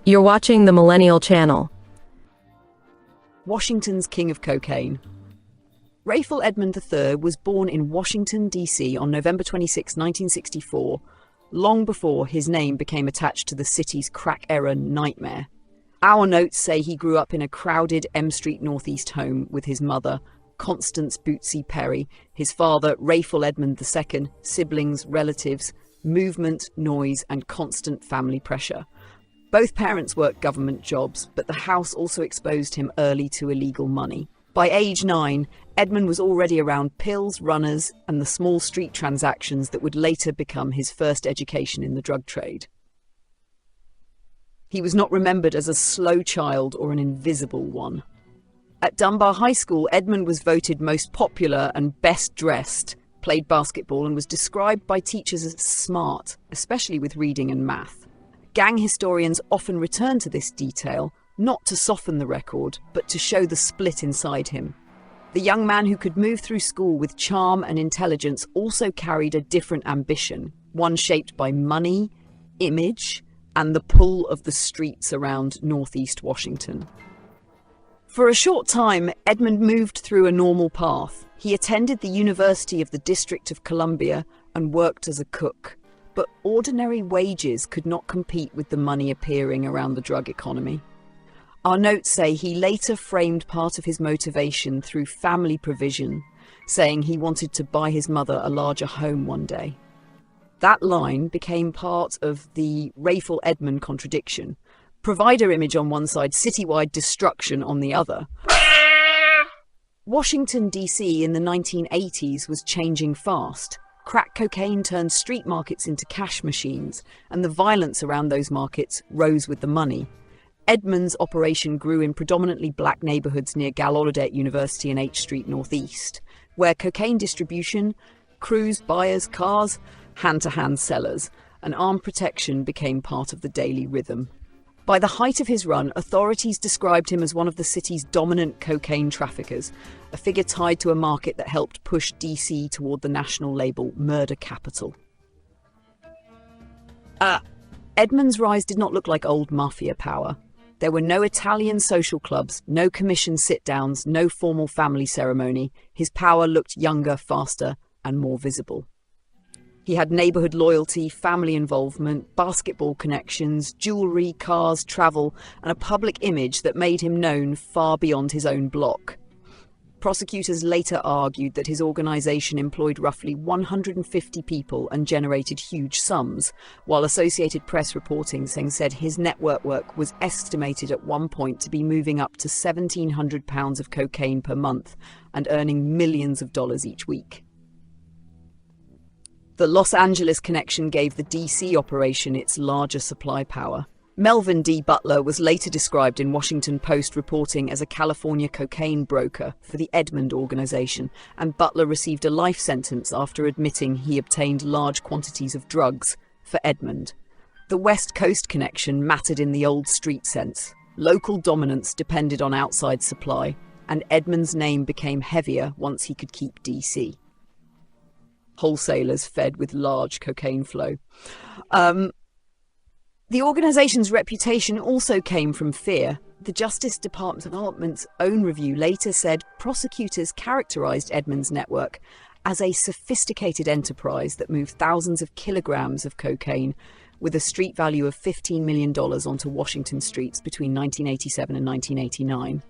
You're watching the Millennial Channel. Washington's King of Cocaine. Rayful Edmond III was born in Washington, D.C. on November 26, 1964, long before his name became attached to the city's crack-era nightmare. Our notes say he grew up in a crowded M Street Northeast home with his mother, Constance Bootsy Perry, his father, Rayful Edmond II, siblings, relatives, movement, noise, and constant family pressure. Both parents worked government jobs, but the house also exposed him early to illegal money. By age 9, Edmond was already around pills, runners, and the small street transactions that would later become his first education in the drug trade. He was not remembered as a slow child or an invisible one. At Dunbar High School, Edmond was voted most popular and best dressed, played basketball, and was described by teachers as smart, especially with reading and math. Gang historians often return to this detail, not to soften the record, but to show the split inside him. The young man who could move through school with charm and intelligence also carried a different ambition, one shaped by money, image, and the pull of the streets around Northeast Washington. For a short time, Edmond moved through a normal path. He attended the University of the District of Columbia and worked as a cook. But ordinary wages could not compete with the money appearing around the drug economy. Our notes say he later framed part of his motivation through family provision, saying he wanted to buy his mother a larger home one day. That line became part of the Rayful Edmond contradiction. Provider image on one side, citywide destruction on the other. Washington, D.C. in the 1980s was changing fast. Crack cocaine turned street markets into cash machines, and the violence around those markets rose with the money. Edmond's operation grew in predominantly black neighborhoods near Gallaudet University and H Street Northeast, where cocaine distribution, crews, buyers, cars, hand-to-hand sellers, and armed protection became part of the daily rhythm. By the height of his run, authorities described him as one of the city's dominant cocaine traffickers, a figure tied to a market that helped push DC toward the national label murder capital. Edmond's rise did not look like old mafia power. There were no Italian social clubs, no commission sit-downs, no formal family ceremony. His power looked younger, faster, and more visible. He had neighborhood loyalty, family involvement, basketball connections, jewelry, cars, travel, and a public image that made him known far beyond his own block. Prosecutors later argued that his organization employed roughly 150 people and generated huge sums, while Associated Press reporting said his network was estimated at one point to be moving up to 1,700 pounds of cocaine per month and earning millions of dollars each week. The Los Angeles connection gave the DC operation its larger supply power. Melvin D. Butler was later described in Washington Post reporting as a California cocaine broker for the Edmond organization, and Butler received a life sentence after admitting he obtained large quantities of drugs for Edmond. The West Coast connection mattered in the old street sense. Local dominance depended on outside supply, and Edmond's name became heavier once he could keep DC. Wholesalers fed with large cocaine flow. The organization's reputation also came from fear. The Justice Department's own review later said prosecutors characterized Edmond's network as a sophisticated enterprise that moved thousands of kilograms of cocaine with a street value of $15 million onto Washington streets between 1987 and 1989.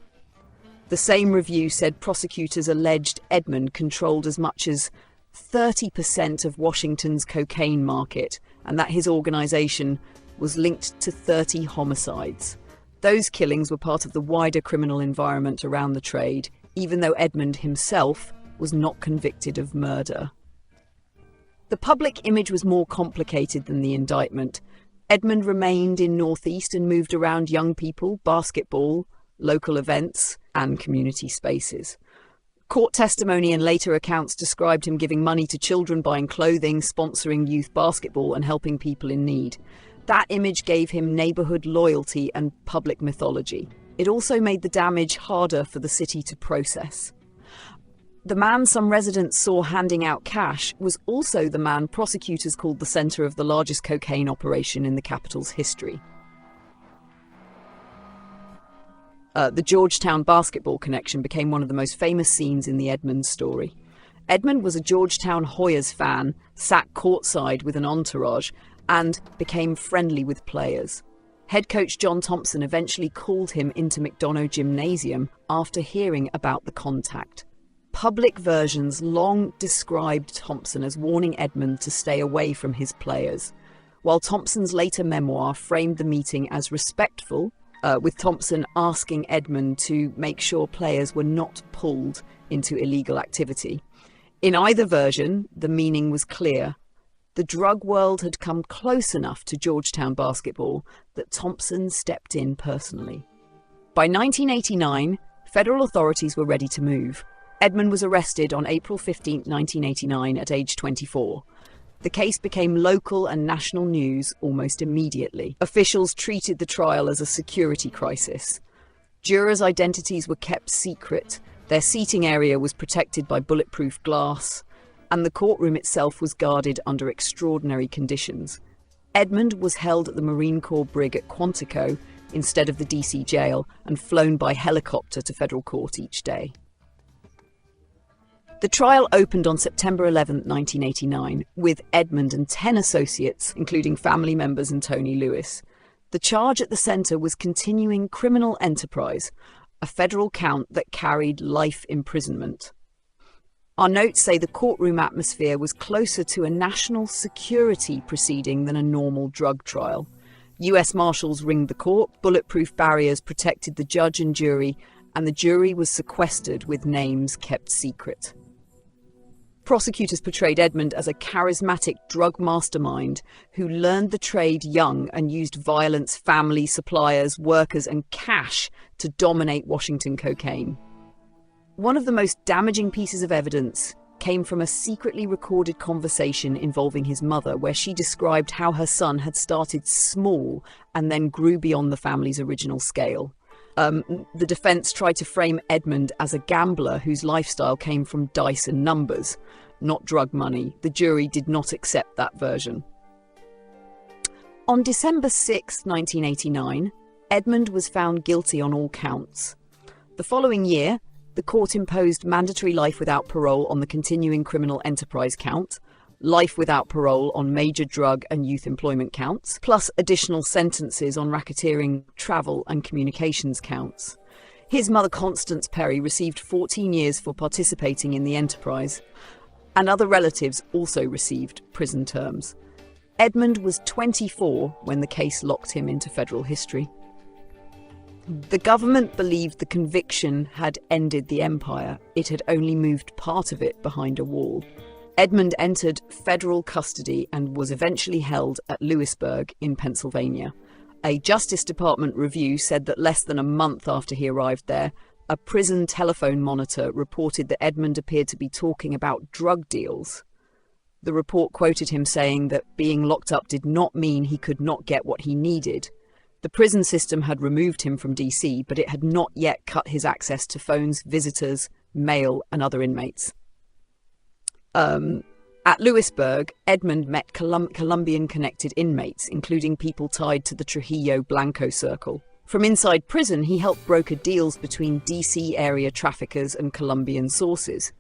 The same review said prosecutors alleged Edmond controlled as much as 30% of Washington's cocaine market, and that his organization was linked to 30 homicides. Those killings were part of the wider criminal environment around the trade, even though Edmond himself was not convicted of murder. The public image was more complicated than the indictment. Edmond remained in Northeast and moved around young people, basketball, local events, and community spaces. Court testimony and later accounts described him giving money to children, buying clothing, sponsoring youth basketball, and helping people in need. That image gave him neighborhood loyalty and public mythology. It also made the damage harder for the city to process. The man some residents saw handing out cash was also the man prosecutors called the center of the largest cocaine operation in the capital's history. The Georgetown basketball connection became one of the most famous scenes in the Edmond story. Edmond was a Georgetown Hoyas fan, sat courtside with an entourage, and became friendly with players. Head coach John Thompson eventually called him into McDonough Gymnasium after hearing about the contact. Public versions long described Thompson as warning Edmond to stay away from his players, while Thompson's later memoir framed the meeting as respectful, with Thompson asking Edmond to make sure players were not pulled into illegal activity. In either version, the meaning was clear. The drug world had come close enough to Georgetown basketball that Thompson stepped in personally. By 1989, federal authorities were ready to move. Edmond was arrested on April 15, 1989, at age 24. The case became local and national news almost immediately. Officials treated the trial as a security crisis. Jurors' identities were kept secret, their seating area was protected by bulletproof glass, and the courtroom itself was guarded under extraordinary conditions. Edmond was held at the Marine Corps brig at Quantico instead of the DC jail and flown by helicopter to federal court each day. The trial opened on September 11, 1989, with Edmond and 10 associates, including family members and Tony Lewis. The charge at the centre was continuing criminal enterprise, a federal count that carried life imprisonment. Our notes say the courtroom atmosphere was closer to a national security proceeding than a normal drug trial. US Marshals ringed the court, bulletproof barriers protected the judge and jury, and the jury was sequestered with names kept secret. Prosecutors portrayed Edmond as a charismatic drug mastermind who learned the trade young and used violence, family, suppliers, workers, and cash to dominate Washington cocaine. One of the most damaging pieces of evidence came from a secretly recorded conversation involving his mother, where she described how her son had started small and then grew beyond the family's original scale. The defense tried to frame Edmond as a gambler whose lifestyle came from dice and numbers, not drug money. The jury did not accept that version. On December 6, 1989, Edmond was found guilty on all counts. The following year, the court imposed mandatory life without parole on the continuing criminal enterprise count, life without parole on major drug and youth employment counts, plus additional sentences on racketeering, travel, and communications counts. His mother, Constance Perry, received 14 years for participating in the enterprise, and other relatives also received prison terms. Edmond was 24 when the case locked him into federal history. The government believed the conviction had ended the empire. It had only moved part of it behind a wall. Edmond entered federal custody and was eventually held at Lewisburg in Pennsylvania. A Justice Department review said that less than a month after he arrived there, a prison telephone monitor reported that Edmond appeared to be talking about drug deals. The report quoted him saying that being locked up did not mean he could not get what he needed. The prison system had removed him from DC, but it had not yet cut his access to phones, visitors, mail, and other inmates. At Lewisburg, Edmond met Colombian-connected inmates, including people tied to the Trujillo Blanco Circle. From inside prison, he helped broker deals between DC area traffickers and Colombian sources.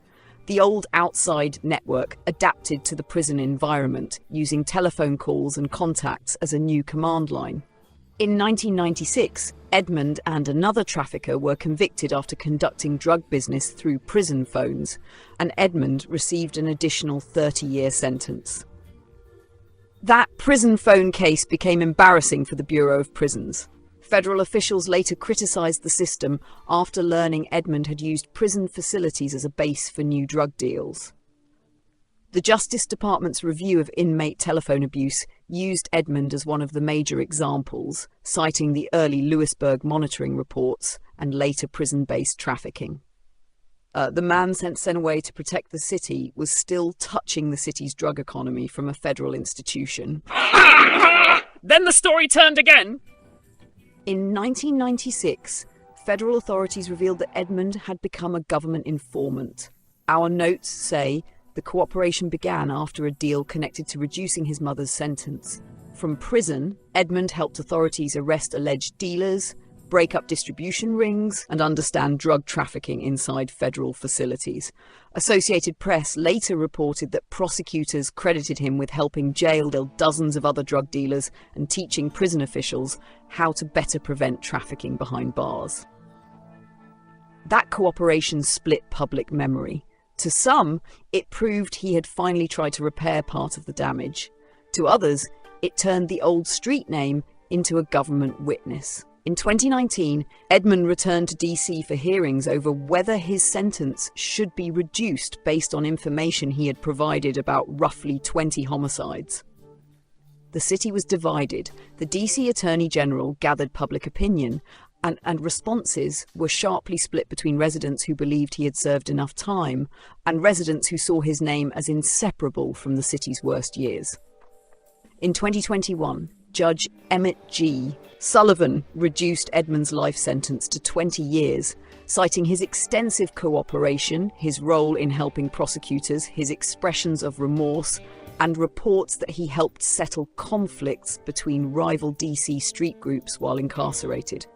The old outside network adapted to the prison environment, using telephone calls and contacts as a new command line. In 1996, Edmond and another trafficker were convicted after conducting drug business through prison phones, and Edmond received an additional 30-year sentence. That prison phone case became embarrassing for the Bureau of Prisons. Federal officials later criticized the system after learning Edmond had used prison facilities as a base for new drug deals. The Justice Department's review of inmate telephone abuse used Edmond as one of the major examples, citing the early Lewisburg monitoring reports and later prison-based trafficking. The man sent away to protect the city was still touching the city's drug economy from a federal institution. Then the story turned again. In 1996, federal authorities revealed that Edmond had become a government informant. Our notes say the cooperation began after a deal connected to reducing his mother's sentence. From prison, Edmond helped authorities arrest alleged dealers, break up distribution rings, and understand drug trafficking inside federal facilities. Associated Press later reported that prosecutors credited him with helping jail dozens of other drug dealers and teaching prison officials how to better prevent trafficking behind bars. That cooperation split public memory. To some, it proved he had finally tried to repair part of the damage. To others, it turned the old street name into a government witness. In 2019, Edmond returned to DC for hearings over whether his sentence should be reduced based on information he had provided about roughly 20 homicides. The city was divided. The DC Attorney General gathered public opinion, and responses were sharply split between residents who believed he had served enough time and residents who saw his name as inseparable from the city's worst years. In 2021, Judge Emmett G. Sullivan reduced Edmond's life sentence to 20 years, citing his extensive cooperation, his role in helping prosecutors, his expressions of remorse, and reports that he helped settle conflicts between rival DC street groups while incarcerated.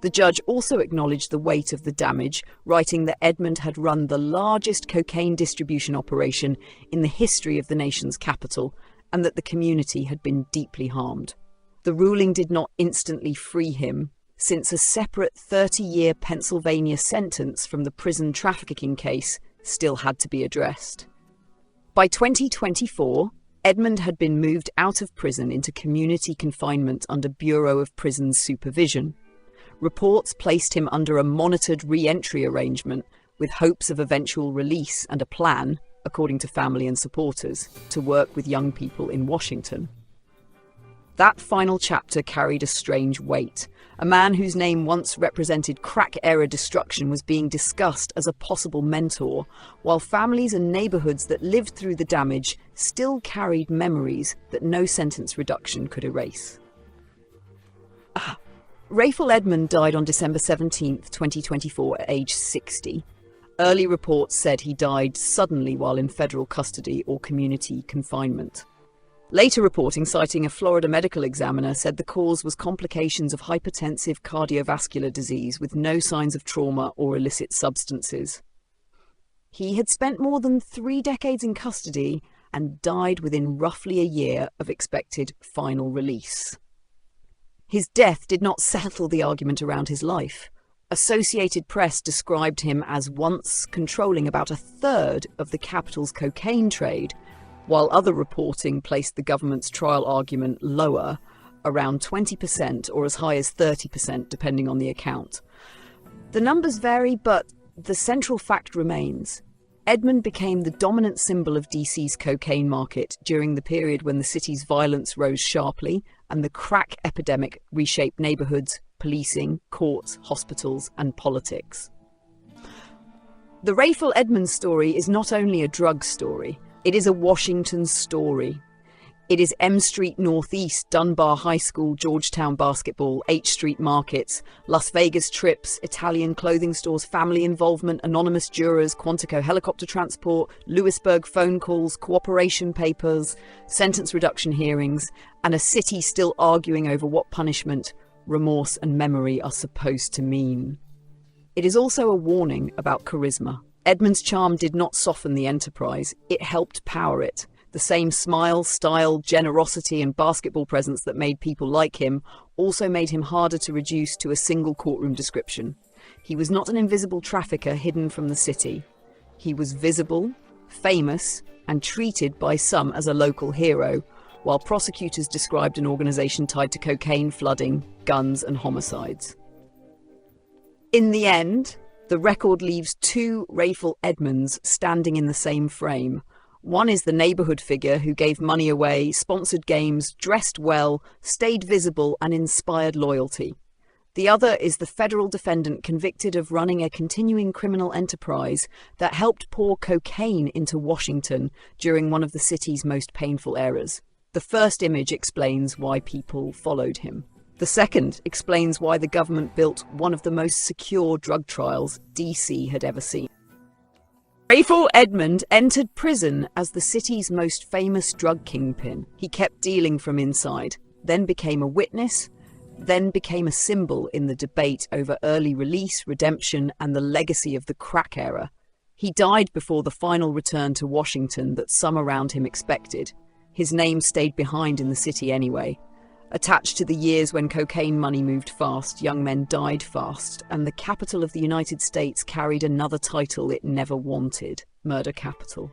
The judge also acknowledged the weight of the damage, writing that Edmond had run the largest cocaine distribution operation in the history of the nation's capital, and that the community had been deeply harmed. The ruling did not instantly free him, since a separate 30-year Pennsylvania sentence from the prison trafficking case still had to be addressed. By 2024, Edmond had been moved out of prison into community confinement under Bureau of Prisons supervision. Reports placed him under a monitored re-entry arrangement with hopes of eventual release and a plan, according to family and supporters, to work with young people in Washington. That final chapter carried a strange weight. A man whose name once represented crack-era destruction was being discussed as a possible mentor, while families and neighborhoods that lived through the damage still carried memories that no sentence reduction could erase. Rayful Edmond died on December 17, 2024, at age 60. Early reports said he died suddenly while in federal custody or community confinement. Later reporting, citing a Florida medical examiner, said the cause was complications of hypertensive cardiovascular disease with no signs of trauma or illicit substances. He had spent more than 3 decades in custody and died within roughly a year of expected final release. His death did not settle the argument around his life. Associated Press described him as once controlling about 1/3 of the capital's cocaine trade, while other reporting placed the government's trial argument lower, around 20% or as high as 30%, depending on the account. The numbers vary, but the central fact remains. Edmond became the dominant symbol of DC's cocaine market during the period when the city's violence rose sharply and the crack epidemic reshaped neighborhoods, policing, courts, hospitals, and politics. The Rayful Edmond story is not only a drug story, it is a Washington story. It is M Street Northeast, Dunbar High School, Georgetown basketball, H Street markets, Las Vegas trips, Italian clothing stores, family involvement, anonymous jurors, Quantico helicopter transport, Lewisburg phone calls, cooperation papers, sentence reduction hearings, and a city still arguing over what punishment, remorse, and memory are supposed to mean. It is also a warning about charisma. Edmond's charm did not soften the enterprise, it helped power it. The same smile, style, generosity, and basketball presence that made people like him also made him harder to reduce to a single courtroom description. He was not an invisible trafficker hidden from the city. He was visible, famous, and treated by some as a local hero, while prosecutors described an organization tied to cocaine flooding, guns, and homicides. In the end, the record leaves 2 Rayful Edmonds standing in the same frame. One is the neighborhood figure who gave money away, sponsored games, dressed well, stayed visible, and inspired loyalty. The other is the federal defendant convicted of running a continuing criminal enterprise that helped pour cocaine into Washington during one of the city's most painful eras. The first image explains why people followed him. The second explains why the government built one of the most secure drug trials DC had ever seen. Rayful Edmond entered prison as the city's most famous drug kingpin. He kept dealing from inside, then became a witness, then became a symbol in the debate over early release, redemption, and the legacy of the crack era. He died before the final return to Washington that some around him expected. His name stayed behind in the city anyway. Attached to the years when cocaine money moved fast, young men died fast, and the capital of the United States carried another title it never wanted: murder capital.